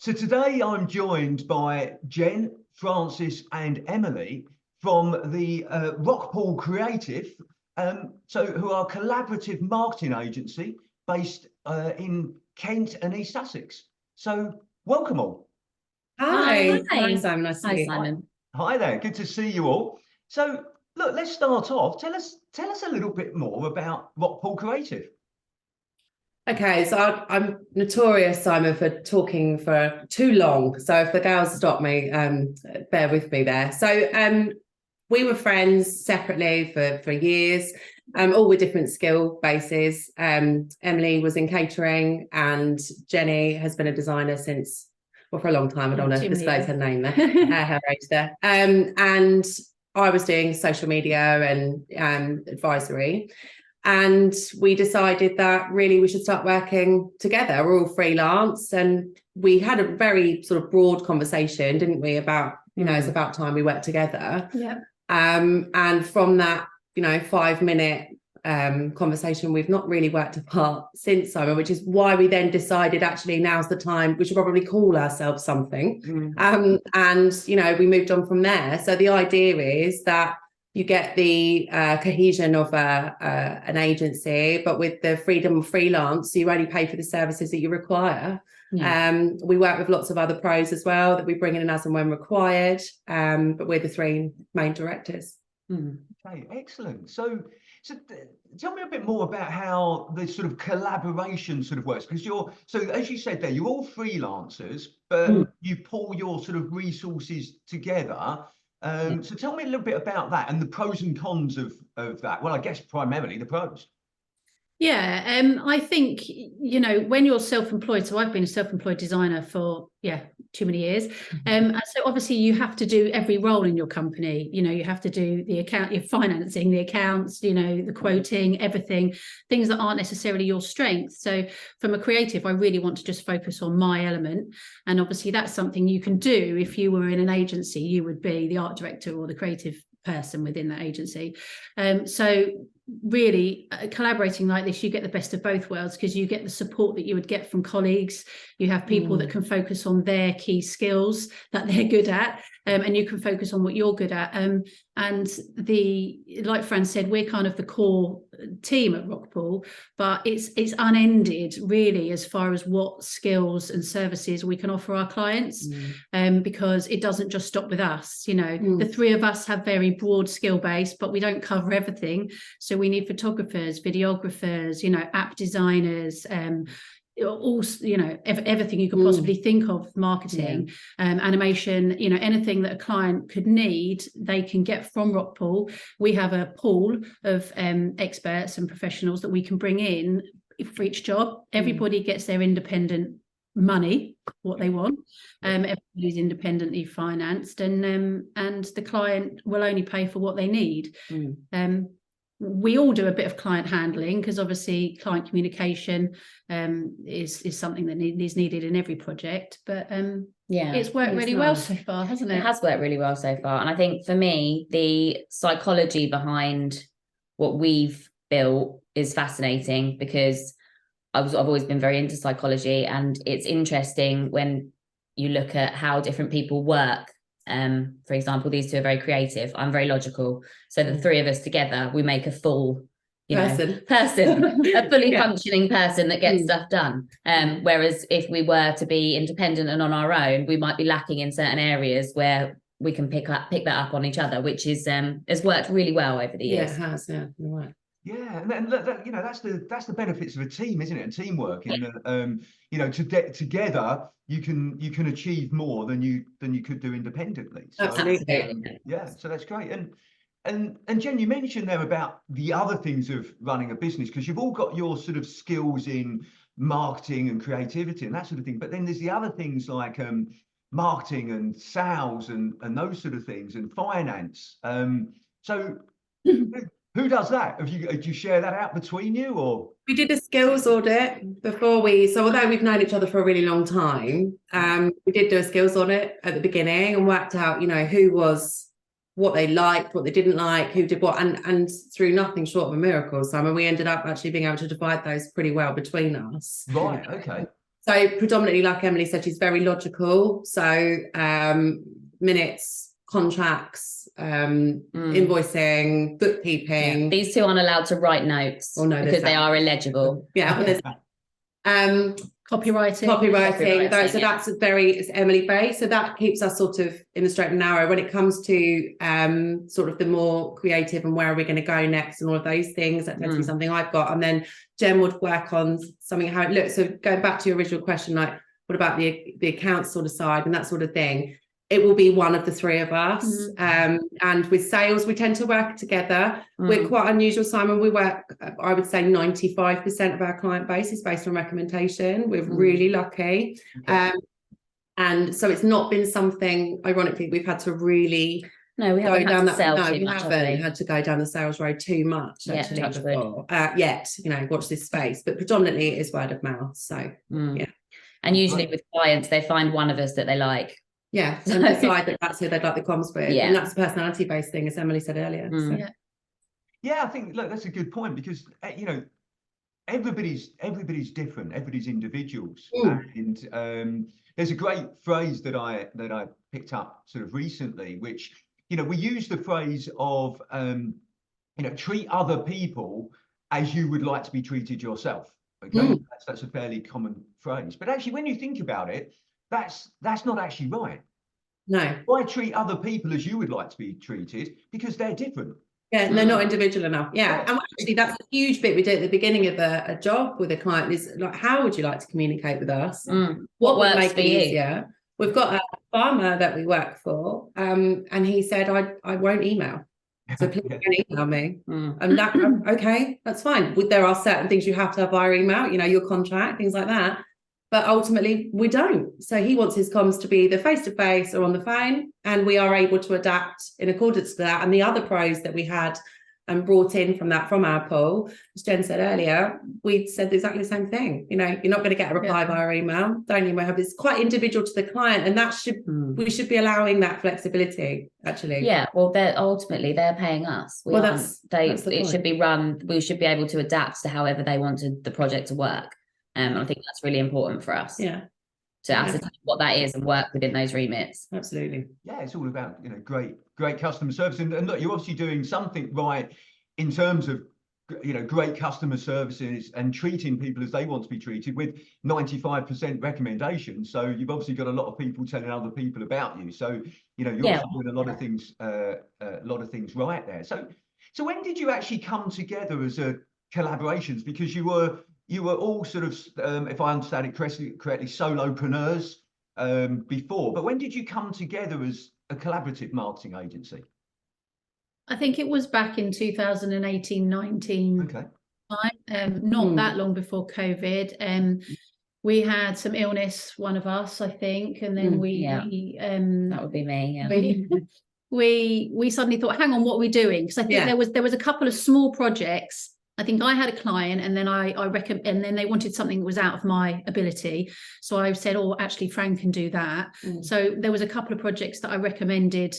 So today I'm joined by Jen, Francis, and Emily from the Rockpool Creative, who are a collaborative marketing agency based in Kent and East Sussex. So welcome all. Hi. Hi, Simon. Nice to Hi, meet you. Simon. Hi there. Good to see you all. So look, let's start off. Tell us a little bit more about Rockpool Creative. Okay, so I'm notorious, Simon, for talking for too long. So if the girls stop me, bear with me there. So we were friends separately for years, all with different skill bases. Emily was in catering, and Jenny has been a designer since, well, for a long time. I don't want to disclose her name there, her age there. And I was doing social media and advisory. And we decided that really we should start working together. We're all freelance, and we had a very sort of broad conversation, didn't we, about, it's about time we worked together. Yeah. And from that, 5-minute conversation, we've not really worked apart since, Simon, which is why we then decided actually now's the time we should probably call ourselves something. And we moved on from there. So the idea is that you get the cohesion of an agency, but with the freedom of freelance, you only pay for the services that you require. Yeah. We work with lots of other pros as well that we bring in as and when required, but we're the three main directors. Okay, excellent. So tell me a bit more about how the sort of collaboration sort of works, because as you said there, you're all freelancers, but you pull your sort of resources together. So tell me a little bit about that and the pros and cons of that. Well, I guess primarily the pros. Yeah, I think, when you're self-employed, so I've been a self-employed designer for, too many years. And so obviously you have to do every role in your company. You have to do the account, your financing, the accounts, the quoting, everything, things that aren't necessarily your strength. So from a creative, I really want to just focus on my element. And obviously that's something you can do. If you were in an agency, you would be the art director or the creative person within that agency. So really collaborating like this, you get the best of both worlds, because you get the support that you would get from colleagues. You have people that can focus on their key skills that they're good at, and you can focus on what you're good at. And like Fran said, we're kind of the core team at Rockpool, but it's unended really as far as what skills and services we can offer our clients, because it doesn't just stop with us. The three of us have very broad skill base, but we don't cover everything. So we need photographers, videographers, app designers, everything you could possibly think of, marketing, animation, anything that a client could need, they can get from Rockpool. We have a pool of experts and professionals that we can bring in for each job. Everybody gets their independent money, what they want. Everybody's independently financed, and the client will only pay for what they need. We all do a bit of client handling, because obviously client communication is something that is needed in every project. But it's worked really well so far, hasn't it? It has worked really well so far. And I think for me, the psychology behind what we've built is fascinating, because I've always been very into psychology, and it's interesting when you look at how different people work. For example, these two are very creative. I'm very logical. So the three of us together, we make a full person, a fully functioning person that gets stuff done. Whereas if we were to be independent and on our own, we might be lacking in certain areas where we can pick that up on each other, which is has worked really well over the years. Yeah, it has. Yeah, you're right. Yeah, and that's the benefits of a team, isn't it? And teamwork, together you can achieve more than you could do independently. So, absolutely. So that's great. And Jen, you mentioned there about the other things of running a business, because you've all got your sort of skills in marketing and creativity and that sort of thing. But then there's the other things like marketing and sales and those sort of things, and finance. So. Who does that? Do you share that out between you, or? We did a skills audit before so although we've known each other for a really long time, we did do a skills audit at the beginning and worked out, who was, what they liked, what they didn't like, who did what, and through nothing short of a miracle, Simon, we ended up actually being able to divide those pretty well between us. Right, okay. So predominantly, like Emily said, she's very logical. So minutes, contracts, invoicing, bookkeeping. Yeah. These two aren't allowed to write notes because they are illegible. Yeah, well, there's copywriting. So that's very, it's Emily based. So that keeps us sort of in the straight and narrow when it comes to sort of the more creative and where are we going to go next and all of those things. That tends to be something I've got. And then Jen would work on something, how it looks. So going back to your original question, like what about the accounts sort of side and that sort of thing? It will be one of the three of us. And with sales, we tend to work together. We're quite unusual, Simon. We work, I would say 95% of our client base is based on recommendation. We're really lucky. Okay. And so it's not been something, ironically, we've had to really we haven't go down had to sell that. No, too we much, haven't had to go down the sales road too much, actually, before. Yet, watch this space. But predominantly it is word of mouth. So, yeah. And usually with clients, they find one of us that they like. Yeah, and decide that that's who they'd like the comms with. Yeah. And that's a personality-based thing, as Emily said earlier. So. Yeah, I think, look, that's a good point because, everybody's different, everybody's individuals. And there's a great phrase that I picked up sort of recently, which, we use the phrase of, treat other people as you would like to be treated yourself. Okay, that's a fairly common phrase. But actually, when you think about it, that's not actually right. No. Why treat other people as you would like to be treated? Because they're different. Yeah, and they're not individual enough. Yeah. And actually that's a huge bit we do at the beginning of a job with a client is like, how would you like to communicate with us? What would make it easier? We've got a farmer that we work for, and he said, I won't email. So please don't email me. And that, okay, that's fine. There are certain things you have to have via email, your contract, things like that. But ultimately, we don't. So he wants his comms to be either face-to-face or on the phone, and we are able to adapt in accordance to that. And the other pros that we had and brought in from our pool, as Jen said earlier, we said exactly the same thing. You're not going to get a reply via email. Don't email. It's quite individual to the client, and that we should be allowing that flexibility. Actually, yeah. Well, they're paying us. That's the point. Should be run. We should be able to adapt to however they wanted the project to work. I think that's really important for us. Yeah. To ascertain what that is and work within those remits. Absolutely. Yeah, it's all about great customer service, and look, you're obviously doing something right in terms of great customer services and treating people as they want to be treated with 95% recommendations. So you've obviously got a lot of people telling other people about you. So you're also doing a lot of things right there. So when did you actually come together as a collaborations? Because you were all sort of, if I understand it correctly, solopreneurs before. But when did you come together as a collaborative marketing agency? I think it was back in 2018-19. Okay. Not that long before COVID. We had some illness, one of us, I think, and then that would be me. Yeah. We suddenly thought, hang on, what are we doing? Because I think there was a couple of small projects. I think I had a client, and then I reckon, and then they wanted something that was out of my ability. So I said, "Oh, actually, Frank can do that." So there was a couple of projects that I recommended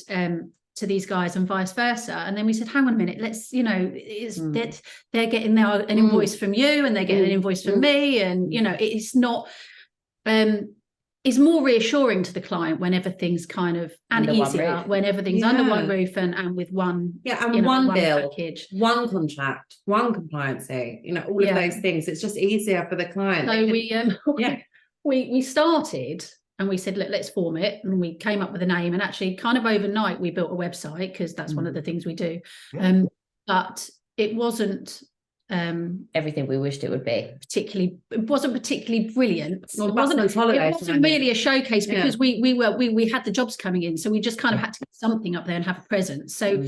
to these guys, and vice versa. And then we said, "Hang on a minute, let's, that they're getting an invoice from you, and they're getting an invoice from me, and it's not." Is more reassuring to the client whenever things kind of easier when everything's under one roof and with one and one bill, package, one contract, one compliancy, all of those things. It's just easier for the client. So we started and we said, look, let's form it, and we came up with a name, and actually kind of overnight we built a website because that's one of the things we do. But it wasn't everything we wished it would be. It wasn't particularly brilliant. Well, it wasn't really a showcase because we had the jobs coming in, so we just kind of had to get something up there and have a presence. So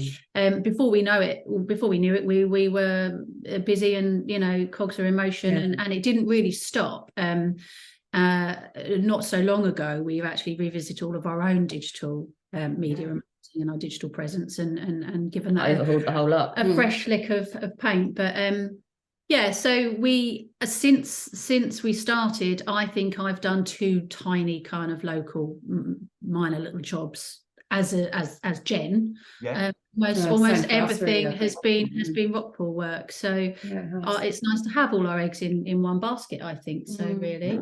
before we knew it, we were busy, and cogs are in motion, and it didn't really stop. Not so long ago, we actually revisited all of our own digital media and our digital presence, and given that overhauled the whole lot, a fresh lick of paint. But so we since we started, I think I've done 2 tiny kind of local minor little jobs as Jen. Almost everything has been Rockpool work. So it's nice to have all our eggs in one basket, I think. So really.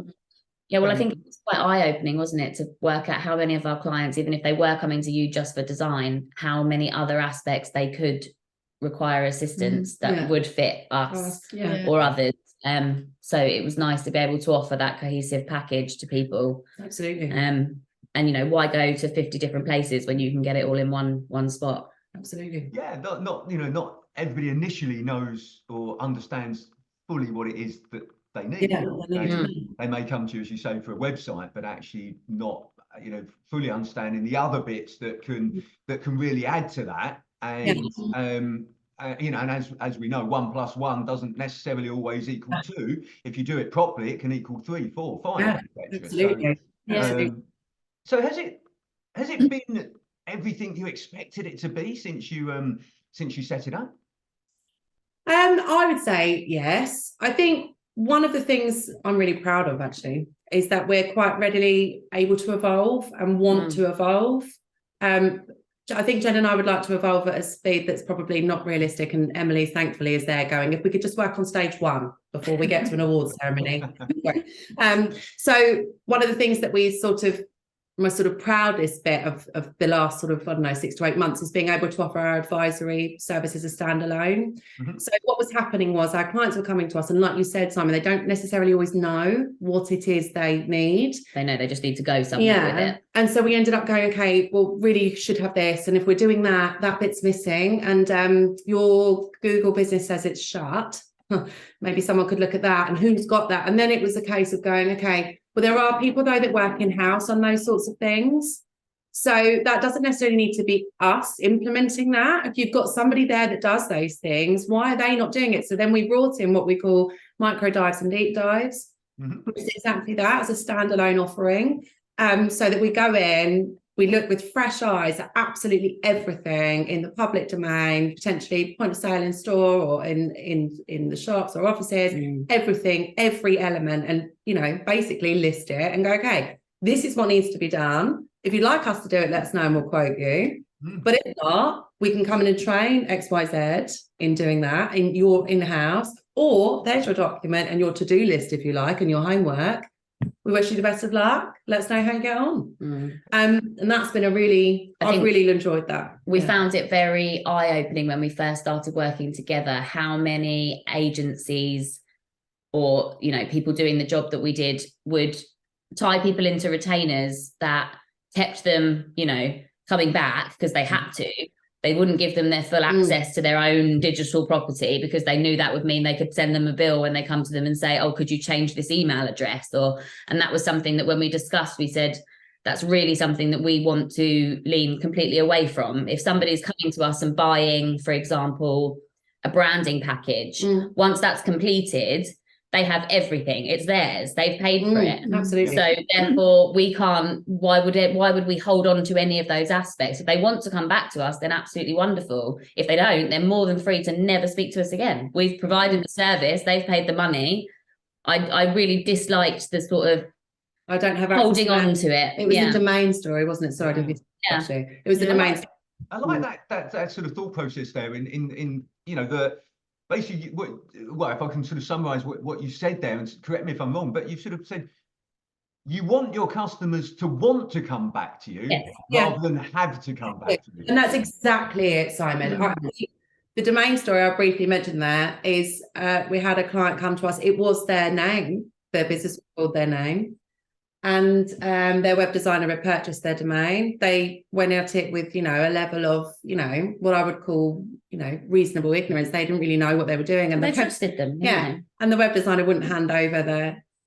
Yeah, well, I think it's quite eye-opening, wasn't it, to work out how many of our clients, even if they were coming to you just for design, how many other aspects they could require assistance that would fit us or others. So it was nice to be able to offer that cohesive package to people. Absolutely. And why go to 50 different places when you can get it all in one spot? Absolutely. Yeah, not everybody initially knows or understands fully what it is that they need. They may come to you, as you say, for a website, but actually not fully understanding the other bits that can really add to that. And and as we know, 1 + 1 doesn't necessarily always equal 2. If you do it properly, it can equal 3, 4, 5, absolutely. So has it been everything you expected it to be since you set it up? I would say yes. I think one of the things I'm really proud of actually is that we're quite readily able to evolve and want to evolve. I think Jen and I would like to evolve at a speed that's probably not realistic, and Emily thankfully is there going, if we could just work on stage 1 before we get to an awards ceremony. So one of the things that we my proudest bit of the last 6 to 8 months is being able to offer our advisory services as standalone. So what was happening was our clients were coming to us, and like you said, Simon, they don't necessarily always know what it is they need. They know they just need to go somewhere with it. And so we ended up going, okay, well, really you should have this, and if we're doing that bit's missing, and your Google business says it's shut, maybe someone could look at that, and who's got that? And then it was a case of going, okay, well, there are people though that work in-house on those sorts of things. So that doesn't necessarily need to be us implementing that. If you've got somebody there that does those things, why are they not doing it? So then we brought in what we call micro dives and deep dives, which is exactly that, as a standalone offering. So that we go in, we look with fresh eyes at absolutely everything in the public domain, potentially point of sale in store or in the shops or offices, everything, every element, and basically list it and go, okay, this is what needs to be done. If you'd like us to do it, let us know and we'll quote you. But if not, we can come in and train XYZ in doing that in your in-house, or there's your document and your to-do list, if you like, and your homework. We wish you the best of luck. Let us know how you get on. And that's been I've really enjoyed that. We found it very eye-opening when we first started working together, how many agencies or, people doing the job that we did would tie people into retainers that kept them, coming back because they had to. They wouldn't give them their full access to their own digital property because they knew that would mean they could send them a bill when they come to them and say, oh, could you change this email address? And that was something that when we discussed, we said, that's really something that we want to lean completely away from. If somebody's coming to us and buying, for example, a branding package, once that's completed, they have everything. It's theirs. They've paid for it. Absolutely. So therefore, we can't. Why would we hold on to any of those aspects? If they want to come back to us, then absolutely wonderful. If they don't, they're more than free to never speak to us again. We've provided the service. They've paid the money. I really disliked the sort of I don't have holding on to it. It was a domain story, wasn't it? Sorry, it was the domain. I like that sort of thought process there. In the. Basically, if I can sort of summarize what you said there, and correct me if I'm wrong, but you sort of said you want your customers to want to come back to you rather than have to come back to you. And that's exactly it, Simon. The domain story I briefly mentioned there is we had a client come to us. It was their name. Their business was called their name. And their web designer had purchased their domain. They went at it with, a level of, what I would call, reasonable ignorance. They didn't really know what they were doing. And they trusted them. Yeah. And the web designer wouldn't hand over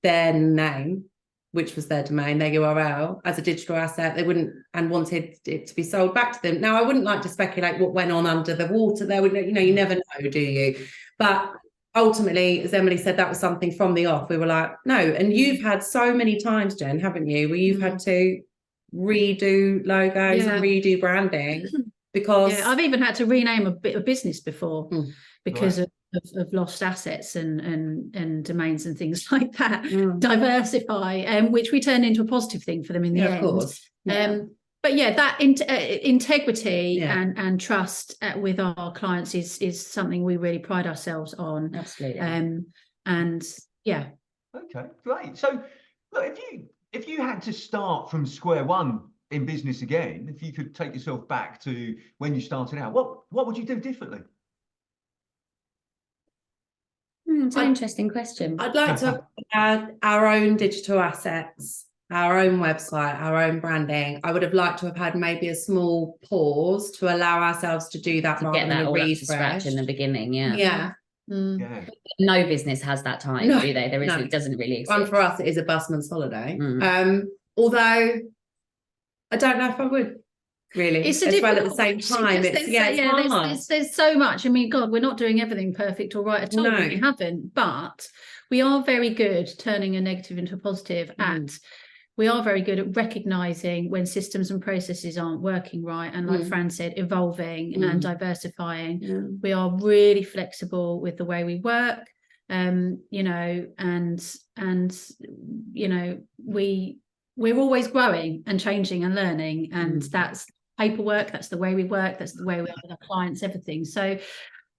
their name, which was their domain, their URL, as a digital asset. They wouldn't, and wanted it to be sold back to them. Now, I wouldn't like to speculate what went on under the water there. You never know, do you? But ultimately, as Emily said, that was something from the off. We were like, no. And you've had so many times, Jen, haven't you, where you've had to redo logos and redo branding because I've even had to rename a bit of business before because of lost assets and domains and things like that. Diversify, which we turned into a positive thing for them in the end. Of course. But that integrity and trust with our clients is something we really pride ourselves on. Absolutely. Okay, great. So Look, if you had to start from square one in business again, if you could take yourself back to when you started out, what would you do differently? It's an interesting question. I'd like to have our own digital assets, our own website, our own branding. I would have liked to have had maybe a small pause to allow ourselves to do that, To rather get than that a all up to refresh. scratch in the beginning, yeah. Yeah. Yeah. No business has that time, No, do they? There is, no. it doesn't really exist. One for us, it is a busman's holiday. Although I don't know if I would really. It's a as well at the difficult same time. it's hard. there's so much. I mean, God, we're not doing everything perfect or right at all. No. We haven't, but we are very good turning a negative into a positive. And we are very good at recognizing when systems and processes aren't working right. And like Fran said, evolving and diversifying. Yeah. We are really flexible with the way we work. You know, and you know, we're always growing and changing and learning, and that's paperwork, that's the way we work, that's the way we are with our clients, everything. So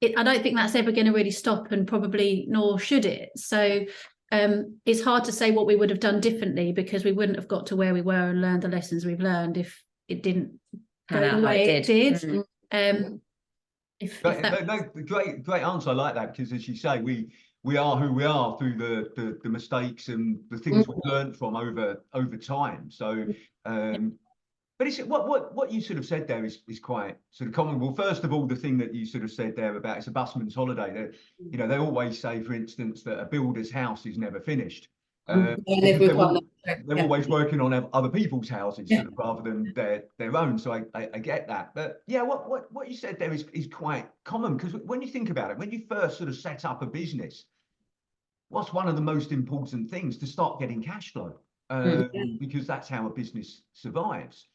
I don't think that's ever going to really stop, and probably nor should it. So it's hard to say what we would have done differently, because we wouldn't have got to where we were and learned the lessons we've learned if it didn't go the way it did. Great answer. I like that, because as you say, we are who we are through the mistakes and the things we've learned from over time. So but it's what you sort of said there is quite sort of common. Well, first of all, the thing that you sort of said there about it's a busman's holiday. That, you know, they always say, for instance, that a builder's house is never finished. They're always working on other people's houses, sort of, rather than their own. So I get that. But yeah, what you said there is quite common, because when you think about it, when you first sort of set up a business, what's one of the most important things? To start getting cash flow, because that's how a business survives.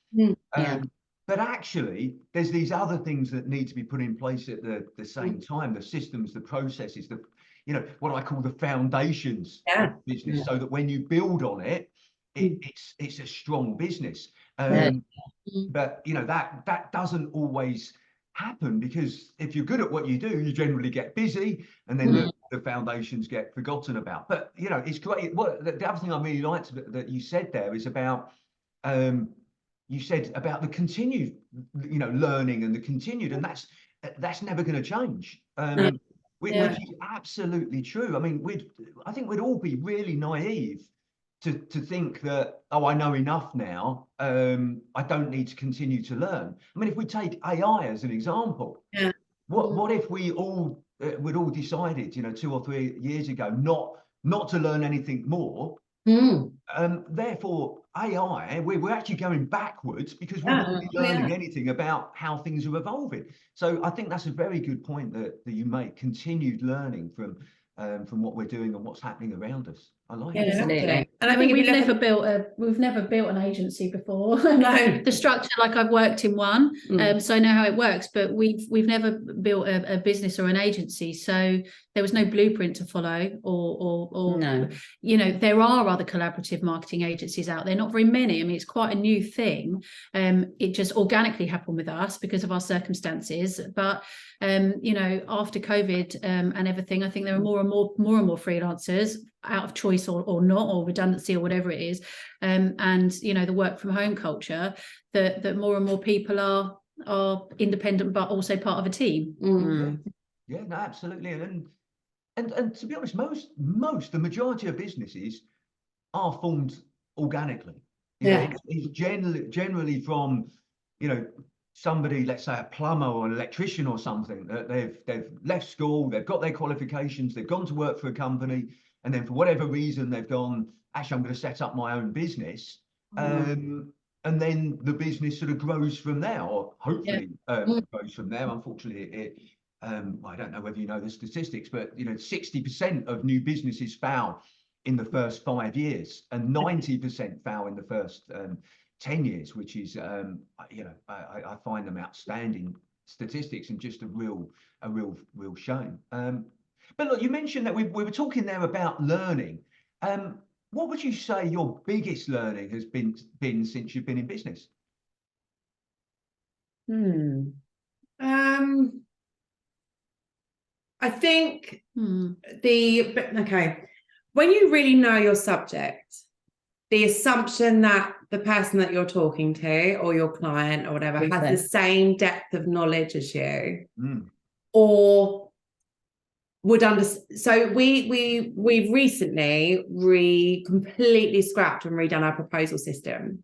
But actually, there's these other things that need to be put in place at the same time: the systems, the processes, you know, what I call the foundations of business, so that when you build on it, it's a strong business. But you know, that doesn't always happen, because if you're good at what you do, you generally get busy, and then the foundations get forgotten about. But you know, it's great. The other thing I really liked that you said there is about you said about the continued, you know, learning and the continued, and that's never going to change. Which is absolutely true. I mean, I think we'd all be really naive to think that, oh, I know enough now. I don't need to continue to learn. I mean, if we take AI as an example, what if we all we'd all decided, you know, 2 or 3 years ago, not to learn anything more. Therefore, AI, we're actually going backwards, because we wouldn't be learning anything about how things are evolving. So I think that's a very good point that you make. Continued learning from what we're doing and what's happening around us. I like it. Absolutely. And I mean, we've never built an agency before. The structure, like, I've worked in one, so I know how it works, but we've never built a business or an agency, so there was no blueprint to follow, or no. You know, there are other collaborative marketing agencies out there, not very many. I mean, it's quite a new thing. It just organically happened with us because of our circumstances, but you know, after COVID and everything, I think there are more and more freelancers, out of choice or not, or redundancy or whatever it is, and you know, the work from home culture, that more and more people are independent but also part of a team. Yeah, no, absolutely. And to be honest, the majority of businesses are formed organically. You know, it's generally from, you know, somebody, let's say a plumber or an electrician or something, that they've left school, they've got their qualifications, they've gone to work for a company, and then for whatever reason they've gone, actually, I'm going to set up my own business. And then the business sort of grows from there, or hopefully grows from there. Unfortunately, I don't know whether you know the statistics, but you know, 60% of new businesses fail in the first 5 years, and 90% fail in the first 10 years, which is, you know, I find them outstanding statistics, and just a real shame. But look, you mentioned that we were talking there about learning. What would you say your biggest learning has been since you've been in business? I think when you really know your subject, the assumption that the person that you're talking to or your client or whatever has the same depth of knowledge as you, or would understand. So we've recently completely scrapped and redone our proposal system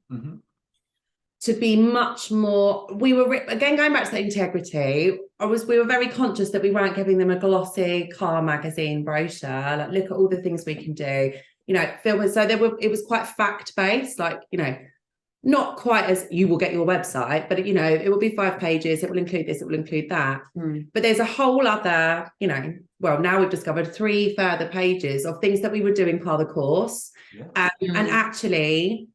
to be much more. We were again going back to the integrity. We were very conscious that we weren't giving them a glossy car magazine brochure. Like, look at all the things we can do. You know, it was quite fact-based, like, you know, not quite as you will get your website, but, you know, it will be 5 pages. It will include this, it will include that. But there's a whole other, you know, well, now we've discovered 3 further pages of things that we were doing part of the course. And actually,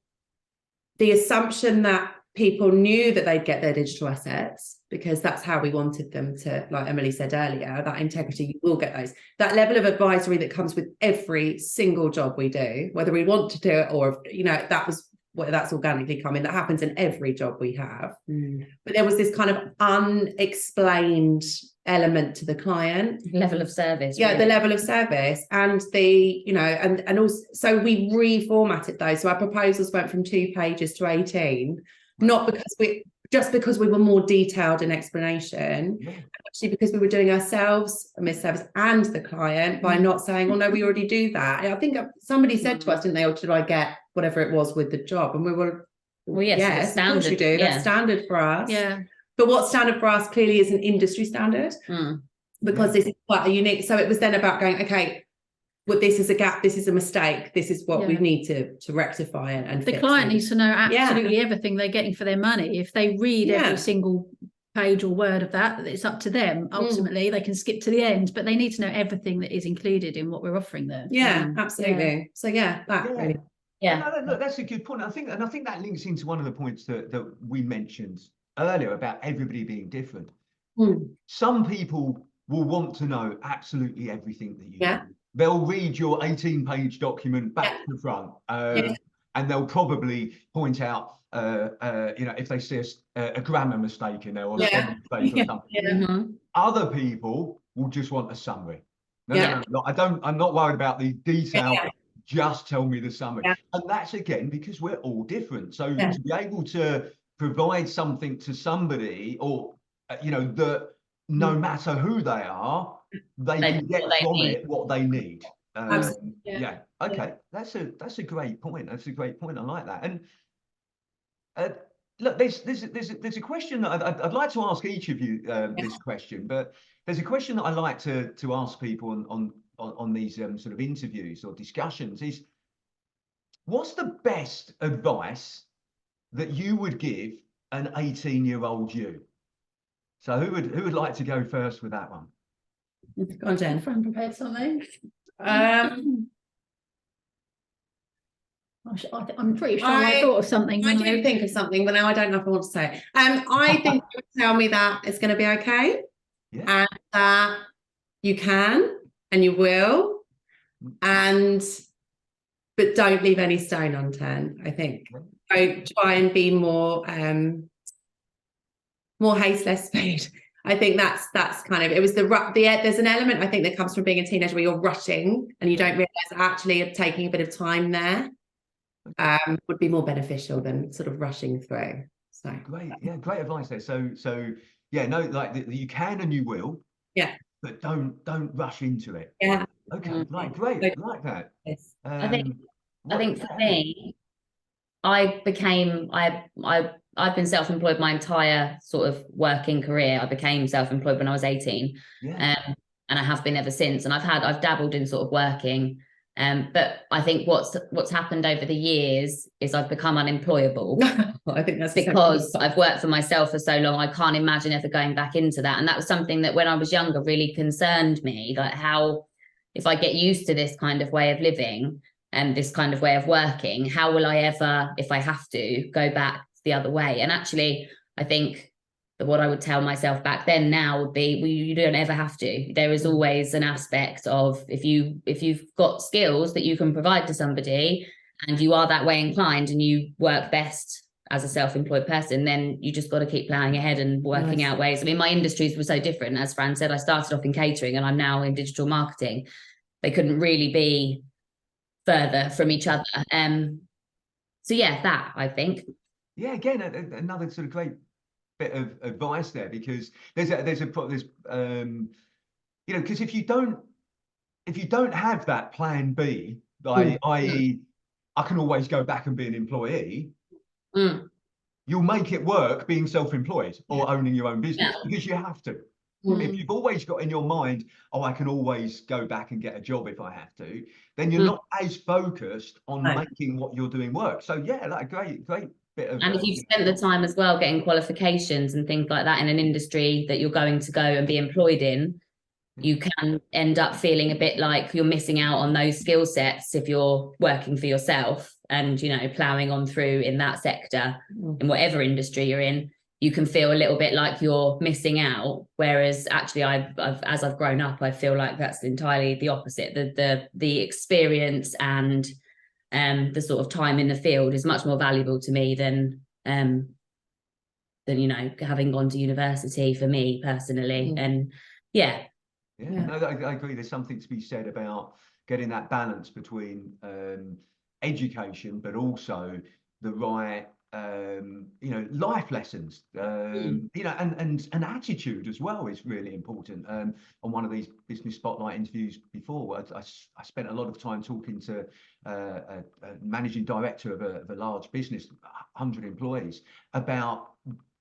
the assumption that people knew that they'd get their digital assets, because that's how we wanted them to, like Emily said earlier, that integrity, you will get those. That level of advisory that comes with every single job we do, whether we want to do it or, you know, that's organically coming. That happens in every job we have. But there was this kind of unexplained element to the client. Level of service. Yeah, really. the level of service. And the, you know, and also, so we reformatted those. So our proposals went from 2 pages to 18, not because because we were more detailed in explanation, actually because we were doing ourselves a misservice and the client by not saying, oh no, we already do that. I think somebody said to us, didn't they, or should I get whatever it was with the job? And we were, well, yes, of course you do. That's standard for us. But what's standard for us clearly is an industry standard, because this is quite a unique. So it was then about going, okay, well, this is a gap, this is a mistake, this is what we need to rectify and the fix. client needs to know absolutely everything they're getting for their money. If they read every single page or word of that, it's up to them. Ultimately, they can skip to the end, but they need to know everything that is included in what we're offering them. Absolutely. So really. Look, that's a good point. I think that links into one of the points that we mentioned earlier about everybody being different. Some people will want to know absolutely everything that you do. They'll read your 18-page document back to front, and they'll probably point out, you know, if they see a grammar mistake in there or a spelling mistake or something. Other people will just want a summary. No, I'm not worried about the detail. Just tell me the summary. And that's again because we're all different. So to be able to provide something to somebody, or you know, that no matter who they are, they can get from it what they need. Okay, that's a great point. That's a great point. I like that. And look, there's a question that I'd like to ask each of you this question, but there's a question that I like to ask people on these sort of interviews or discussions is, what's the best advice that you would give an 18-year-old you? So who would like to go first with that one? Go on, Jen. Fran prepared something. I'm pretty sure I thought of something. I did think of something, but now I don't know if I want to say it. I think you would tell me that it's going to be okay, and that you can and you will, but don't leave any stone unturned. I think don't try and be more haste, less speed. I think that's kind of, it was there's an element I think that comes from being a teenager where you're rushing and you don't realize that actually taking a bit of time there would be more beneficial than sort of rushing through. So great advice there. So like you can and you will, but don't rush into it. Okay, right, great. I like that. Yes. I think for me, I've been self-employed my entire sort of working career. I became self-employed when I was 18, and I have been ever since. And I've dabbled in sort of working, but I think what's happened over the years is I've become unemployable. I think that's because I've worked for myself for so long. I can't imagine ever going back into that. And that was something that when I was younger really concerned me, like how, if I get used to this kind of way of living and this kind of way of working, how will I ever, if I have to, go back the other way? And actually, I think that what I would tell myself back then now would be, well, you don't ever have to. There is always an aspect of, if you've got skills that you can provide to somebody and you are that way inclined and you work best as a self-employed person, then you just got to keep plowing ahead and working out ways. I mean, my industries were so different. As Fran said, I started off in catering and I'm now in digital marketing. They couldn't really be further from each other. So yeah, that I think. Yeah, again, another sort of great bit of advice there, because there's you know, because if you don't have that plan B, i.e. I can always go back and be an employee, you'll make it work being self-employed or owning your own business, because you have to. If you've always got in your mind, oh, I can always go back and get a job if I have to, then you're not as focused on making what you're doing work. So yeah, like a great bit of. And if you've spent the time as well getting qualifications and things like that in an industry that you're going to go and be employed in, you can end up feeling a bit like you're missing out on those skill sets if you're working for yourself and, you know, ploughing on through in that sector, in whatever industry you're in. You can feel a little bit like you're missing out, whereas actually as I've grown up, I feel like that's entirely the opposite. The experience and the sort of time in the field is much more valuable to me than you know, having gone to university for me personally. And yeah, no, I agree. There's something to be said about getting that balance between education, but also the right you know, life lessons, you know, and attitude as well is really important. On one of these business spotlight interviews before, I spent a lot of time talking to a managing director of a large business, 100 employees, about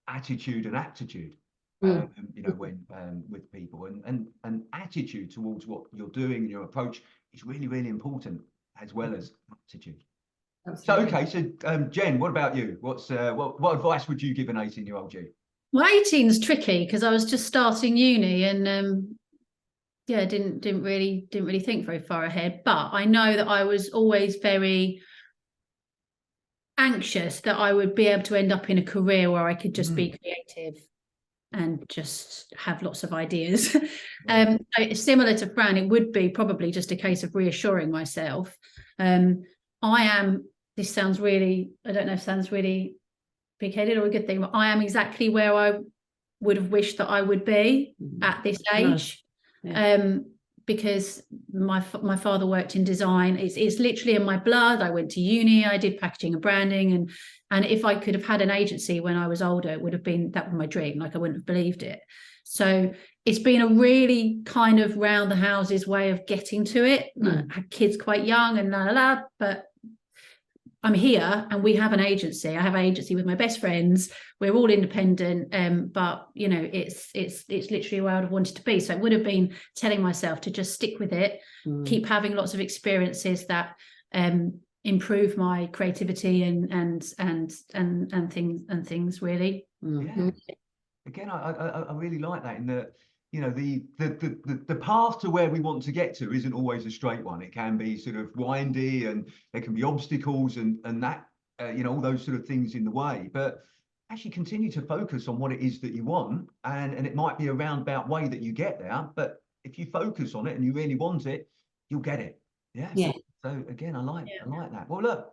attitude and aptitude. You know, when with people, and attitude towards what you're doing and your approach is really, really important, as well as attitude. Absolutely. So, okay, so Jen, what about you? What's what advice would you give an 18-year-old you? Well, 18 is tricky because I was just starting uni and yeah, didn't really think very far ahead. But I know that I was always very anxious that I would be able to end up in a career where I could just be creative and just have lots of ideas. So similar to Fran, it would be probably just a case of reassuring myself. This sounds really, I don't know if it sounds really big-headed or a good thing, but I am exactly where I would have wished that I would be at this age. Because my father worked in design. It's literally in my blood. I went to uni, I did packaging and branding, and if I could have had an agency when I was older, it would have been, that was my dream. Like, I wouldn't have believed it. So it's been a really kind of round the houses way of getting to it. I had kids quite young and but I'm here and we have an agency. I have an agency with my best friends. We're all independent, but you know, it's literally where I would have wanted to be. So it would have been telling myself to just stick with it, keep having lots of experiences that improve my creativity and things really. Yeah. Again, I really like that, in that, you know, the path to where we want to get to isn't always a straight one. It can be sort of windy, and there can be obstacles and that you know, all those sort of things in the way. But actually continue to focus on what it is that you want, and it might be a roundabout way that you get there. But if you focus on it and you really want it, you'll get it. Yeah. So again, I like that. Well, look,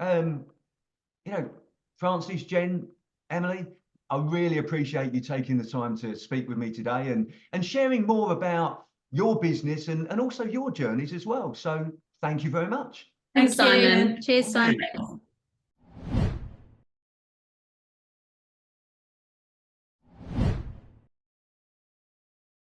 you know, Francis, Jen, Emily, I really appreciate you taking the time to speak with me today and sharing more about your business and also your journeys as well. So thank you very much. Thanks, Simon. Cheers, Simon.